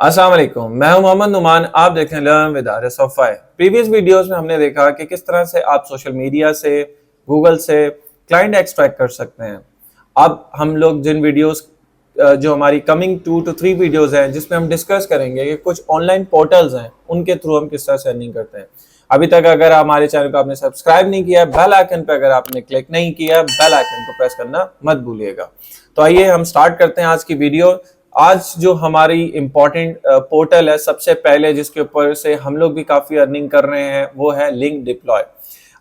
अस्सलाम वालेकुम, मैं हूं मोहम्मद नुमान। आप देख रहे हैं लर्न विद आरिस ऑफ। प्रीवियस वीडियोस में हमने देखा कि किस तरह से आप सोशल मीडिया से, गूगल से क्लाइंट एक्सट्रैक्ट कर सकते हैं। अब हम लोग जिन वीडियोस जो हमारी कमिंग 2 to 3 वीडियोस हैं जिसमें हम डिस्कस करेंगे कि कुछ ऑनलाइन पोर्टल्स हैं उनके थ्रू हम किस तरह से अर्निंग करते हैं। अभी तक अगर हमारे चैनल को आपने सब्सक्राइब नहीं किया, बेल आइकन पे अगर आपने क्लिक नहीं किया, बेल आइकन को प्रेस करना मत भूलिएगा। तो आइए हम स्टार्ट करते हैं आज की वीडियो। आज जो हमारी इम्पोर्टेंट पोर्टल है सबसे पहले जिसके ऊपर से हम लोग भी काफी अर्निंग कर रहे हैं वो है लिंक डिप्लॉय।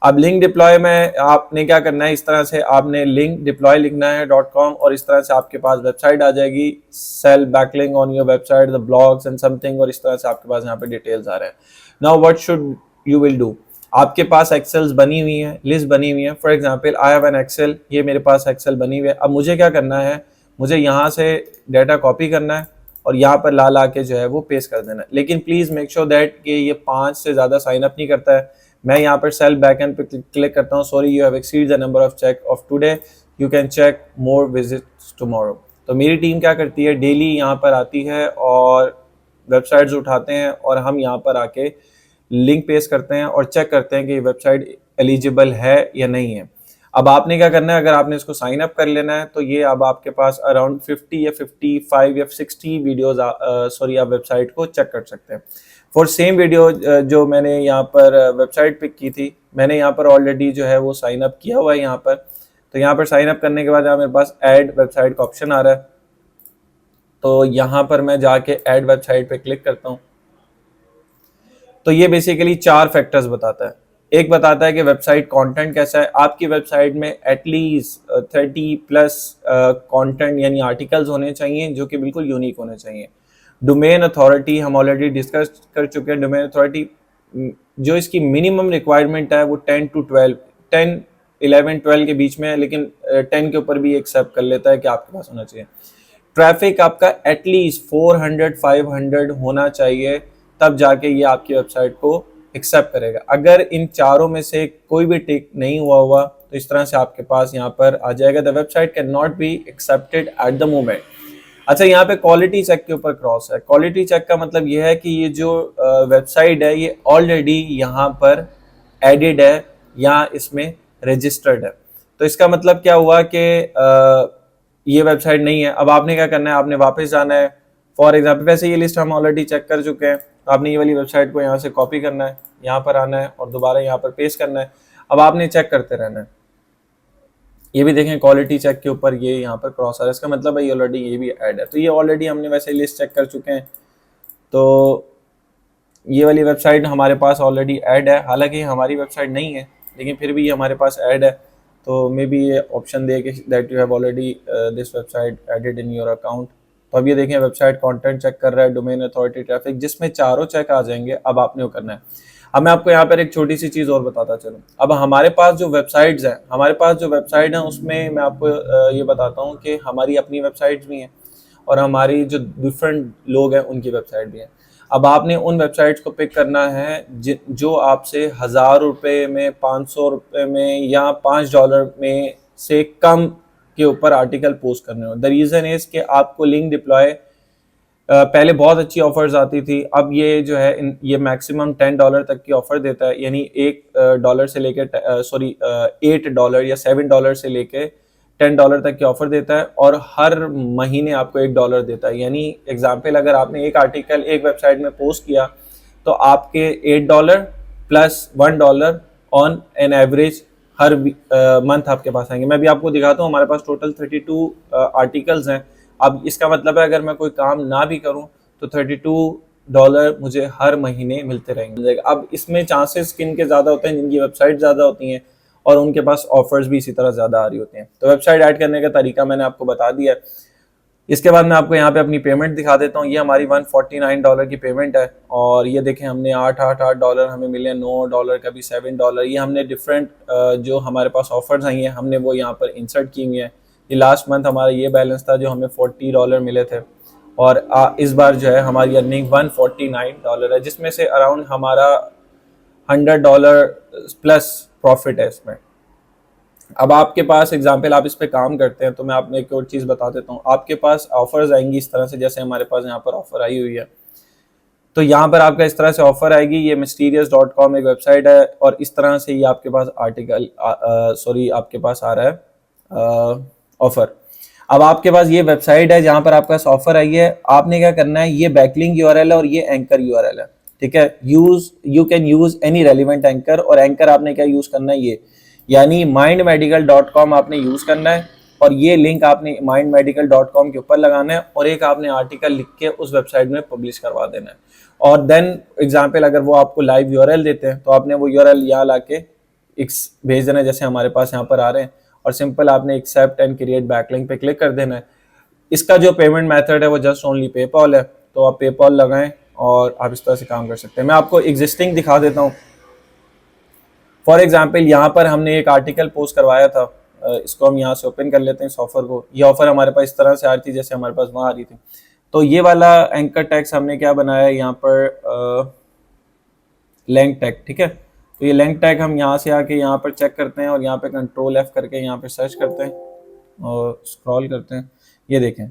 अब लिंक डिप्लॉय में आपने क्या करना है, इस तरह से आपने लिंक डिप्लॉय लिखना है .com और इस तरह से आपके पास वेबसाइट आ जाएगी। Sell backlink on your website, the blogs and something, और इस तरह से आपके पास यहाँ पे डिटेल्स आ रहे हैं। Now what should you will do. आपके पास एक्सेल्स बनी हुई है, लिस्ट बनी हुई है। For example I have an Excel, ये मेरे पास एक्सेल बनी हुई है। अब मुझे क्या करना है, मुझे यहाँ से डाटा कॉपी करना है और यहाँ पर ला के जो है वो पेस्ट कर देना है। लेकिन प्लीज मेक श्योर दैट कि ये 5 से ज्यादा साइन अप नहीं करता है। मैं यहाँ पर सेल बैकएंड पे क्लिक करता हूँ। Sorry, you have exceed the number of check of today, you can check more visits tomorrow. तो मेरी टीम क्या करती है, डेली यहाँ पर आती है और वेबसाइट्स उठाते हैं और हम यहाँ पर आके लिंक पेस्ट करते हैं और चेक करते हैं कि ये वेबसाइट एलिजिबल है या नहीं है। अब आपने क्या करना है, अगर आपने इसको साइन अप कर लेना है तो ये अब आपके पास अराउंड 50 या 55 या 60 वीडियोज सॉरी आप वेबसाइट को चेक कर सकते हैं। फॉर सेम वीडियो जो मैंने यहाँ पर वेबसाइट पिक की थी, मैंने यहाँ पर ऑलरेडी जो है वो साइन अप किया हुआ है यहाँ पर। तो यहाँ पर साइन अप करने के बाद मेरे पास ऐड वेबसाइट का ऑप्शन आ रहा है। तो यहाँ पर मैं जाके ऐड वेबसाइट पे क्लिक करता हूँ। तो ये बेसिकली 4 फैक्टर्स बताता है। एक बताता है कि वेबसाइट कंटेंट कैसा है। आपकी वेबसाइट में एटलीस्ट 30+ कंटेंट यानी आर्टिकल्स होने चाहिए जो कि बिल्कुल यूनिक होने चाहिए। डोमेन अथॉरिटी हम ऑलरेडी डिस्कस कर चुके हैं। डोमेन अथॉरिटी जो इसकी मिनिमम रिक्वायरमेंट है वो 10 to 12, 10, 11, 12 के बीच में है, लेकिन 10 के ऊपर भी एक्सेप्ट कर लेता है कि आपके पास होना चाहिए। ट्रैफिक आपका एटलीस्ट 400-500 होना चाहिए, तब जाके ये आपकी वेबसाइट को एक्सेप्ट करेगा। अगर इन चारों में से कोई भी टिक नहीं हुआ तो इस तरह से आपके पास यहाँ पर आ जाएगा the website can not be accepted at the moment. अच्छा, यहाँ पे क्वालिटी चेक के ऊपर क्रॉस है। क्वालिटी चेक का मतलब ये है कि ये जो वेबसाइट है ये ऑलरेडी यहाँ पर एडिड है या इसमें रजिस्टर्ड है। तो इसका मतलब क्या हुआ कि ये वेबसाइट नहीं है। अब आपने क्या करना है, आपने वापस जाना है। फॉर एग्जाम्पल, वैसे ये लिस्ट हम ऑलरेडी चेक कर चुके हैं। आपने ये वाली वेबसाइट को यहाँ से कॉपी करना है, यहाँ पर आना है और दोबारा यहाँ पर पेस्ट करना है। अब आपने चेक करते रहना है। ये भी देखें क्वालिटी चेक के ऊपर ये यहाँ पर क्रॉस आ रहा है, इसका मतलब है ऑलरेडी ये भी ऐड है। तो ये ऑलरेडी हमने वैसे लिस्ट चेक कर चुके हैं। तो ये वाली वेबसाइट हमारे पास ऑलरेडी ऐड है, हालांकि हमारी वेबसाइट नहीं है लेकिन फिर भी ये हमारे पास ऐड है। तो मे बी ये ऑप्शन दे कि that you have already this website added in your account. तो अब ये देखें वेबसाइट कंटेंट चेक कर रहा है, डोमेन अथॉरिटी, ट्रैफिक, जिसमें चारों चेक आ जाएंगे। अब आपने वो करना है। अब मैं आपको यहाँ पर एक छोटी सी चीज़ और बताता चलूँ। अब हमारे पास जो वेबसाइट्स हैं, हमारे पास जो वेबसाइट है उसमें मैं आपको ये बताता हूँ कि हमारी अपनी वेबसाइट्स भी हैं और हमारी जो डिफरेंट लोग हैं उनकी वेबसाइट भी है। अब आपने उन वेबसाइट्स को पिक करना है जो आपसे 1000 रुपये में, 500 रुपये में या $5 में से कम के ऊपर आर्टिकल पोस्ट करने हो। द रीज़न इज़ कि आपको लिंक डिप्लॉय पहले बहुत अच्छी ऑफर्स आती थी। अब ये जो है ये मैक्सिमम $10 तक की ऑफर देता है, यानी $1 से लेके $8 या $7 से लेके $10 तक की ऑफर देता है और हर महीने आपको $1 देता है। यानी एग्जाम्पल, अगर आपने एक आर्टिकल एक वेबसाइट में पोस्ट किया तो आपके $8 plus $1 on an average her month आपके पास आएंगे। मैं भी आपको दिखाता हूँ, हमारे पास टोटल 32 आर्टिकल्स हैं। अब इसका मतलब है अगर मैं कोई काम ना भी करूं तो $32 मुझे हर महीने मिलते रहेंगे। अब इसमें चांसेस किन के ज़्यादा होते हैं, जिनकी वेबसाइट ज़्यादा होती हैं और उनके पास ऑफर्स भी इसी तरह ज़्यादा आ रही होती हैं। तो वेबसाइट ऐड करने का तरीका मैंने आपको बता दिया है। इसके बाद मैं आपको यहाँ पे अपनी पेमेंट दिखा देता हूँ। ये हमारी $149 की पेमेंट है और ये देखें हमने $8 हमें मिले, $9 का भी, $7। ये हमने डिफरेंट जो हमारे पास ऑफर्स आई हैं हमने वो यहाँ पर इंसर्ट की हुई हैं। ये लास्ट मंथ हमारा ये बैलेंस था जो हमें $40 मिले थे और इस बार जो है हमारी अर्निंग $149 है, जिसमें से अराउंड हमारा $100 प्लस प्रॉफिट है इसमें। अब आपके पास एग्जाम्पल, आप इस पे काम करते हैं तो मैं आपको एक और चीज़ बता देता हूँ। आपके पास ऑफर्स आएंगी इस तरह से, जैसे हमारे पास यहाँ पर ऑफर आई हुई है। तो यहाँ पर आपका इस तरह से ऑफर आएगी। ये mysterious.com एक वेबसाइट है और इस तरह से ये आपके पास आर्टिकल आपके पास आ रहा है ऑफर। अब आपके पास ये वेबसाइट है जहां पर आपका ऑफर आई है, आपने क्या करना है, ये बैकलिंक यूआरएल है और ये एंकर यूआरएल है, ठीक है। You can use any relevant anchor, और एंकर आपने क्या यूज करना है, ये यानी mindmedical.com आपने यूज करना है और ये लिंक आपने mindmedical.com के ऊपर लगाना है और एक आपने आर्टिकल लिख के उस वेबसाइट में पब्लिश करवा देना है। और देन एग्जाम्पल अगर वो आपको लाइव यूआरएल देते हैं तो आपने वो यूआरएल यहाँ लाके एक्स भेज देना है, जैसे हमारे पास यहाँ पर आ रहे हैं, और सिंपल आपने एक्सेप्ट एंड क्रिएट बैकलिंक पे क्लिक कर देना है। इसका जो पेमेंट मेथड है वो जस्ट ओनली पेपॉल है, तो आप पेपॉल लगाएं और आप इस तरह से काम कर सकते हैं। मैं आपको एग्जिस्टिंग दिखा देता हूँ। फॉर एग्जाम्पल यहाँ पर हमने एक आर्टिकल पोस्ट करवाया था, इसको हम यहाँ से ओपन कर लेते हैं इस ऑफर को। ये ऑफर हमारे पास इस तरह से आ रही थी जैसे हमारे पास वहाँ आ रही थी। तो ये वाला एंकर टैक्स हमने क्या बनाया है यहाँ पर, लैंग टैग, ठीक है। तो ये लैंग टैग हम यहाँ से आके यहाँ पर चेक करते हैं और यहाँ पे कंट्रोल F करके यहाँ पे सर्च करते हैं और स्क्रॉल करते हैं। ये देखें,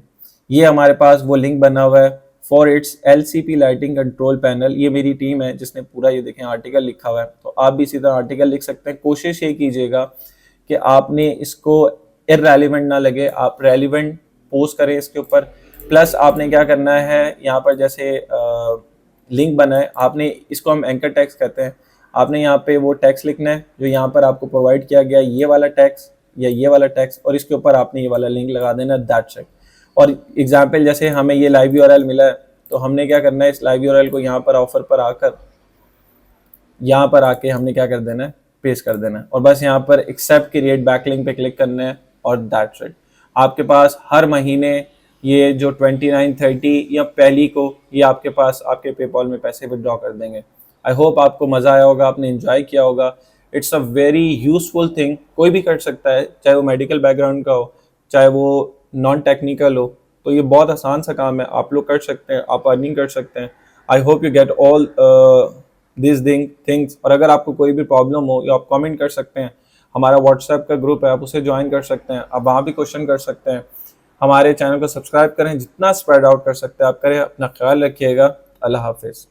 ये हमारे पास वो लिंक बना हुआ है for its LCP lighting control panel. ये मेरी टीम है जिसने पूरा ये देखें आर्टिकल लिखा हुआ है, तो आप भी इसी तरह आर्टिकल लिख सकते हैं। कोशिश ये कीजिएगा कि आपने इसको इररेलेवेंट ना लगे, आप रेलिवेंट पोस्ट करें इसके ऊपर। प्लस आपने क्या करना है, यहाँ पर जैसे लिंक बना है, आपने इसको हम एंकर टैक्स कहते हैं, आपने यहाँ पे वो टैक्स लिखना है जो यहाँ पर आपको प्रोवाइड किया गया, ये वाला टैक्स या ये वाला टैक्स, और इसके ऊपर आपने ये वाला लिंक लगा देना, दैट्स इट। और एग्जाम्पल जैसे हमें ये लाइव यूआरएल मिला है, तो हमने क्या करना है, इस लाइव यूआरएल को यहाँ पर ऑफर पर आकर यहाँ पर आके हमने क्या कर देना है, पेस्ट कर देना है, और बस यहाँ पर एक्सेप्ट क्रिएट बैकलिंक पे क्लिक करना है और दैट्स इट। आपके पास हर महीने ये जो 29, 30 या पहली को ये आपके पास आपके पेपॉल में पैसे विड्रॉ कर देंगे। आई होप आपको मज़ा आया होगा, आपने एंजॉय किया होगा। It's a very useful thing, कोई भी कर सकता है, चाहे वो मेडिकल बैकग्राउंड का हो, चाहे वो नॉन टेक्निकल हो। तो ये बहुत आसान सा काम है, आप लोग कर सकते हैं, आप अर्निंग कर सकते हैं। I hope you get all this things. और अगर आपको कोई भी प्रॉब्लम हो या आप कमेंट कर सकते हैं, हमारा व्हाट्सएप का ग्रुप है, आप उसे ज्वाइन कर सकते हैं, आप वहाँ भी क्वेश्चन कर सकते हैं। हमारे चैनल को सब्सक्राइब करें, जितना स्प्रेड आउट कर सकते हैं आप करें। अपना ख्याल रखिएगा। अल्लाह हाफिज़।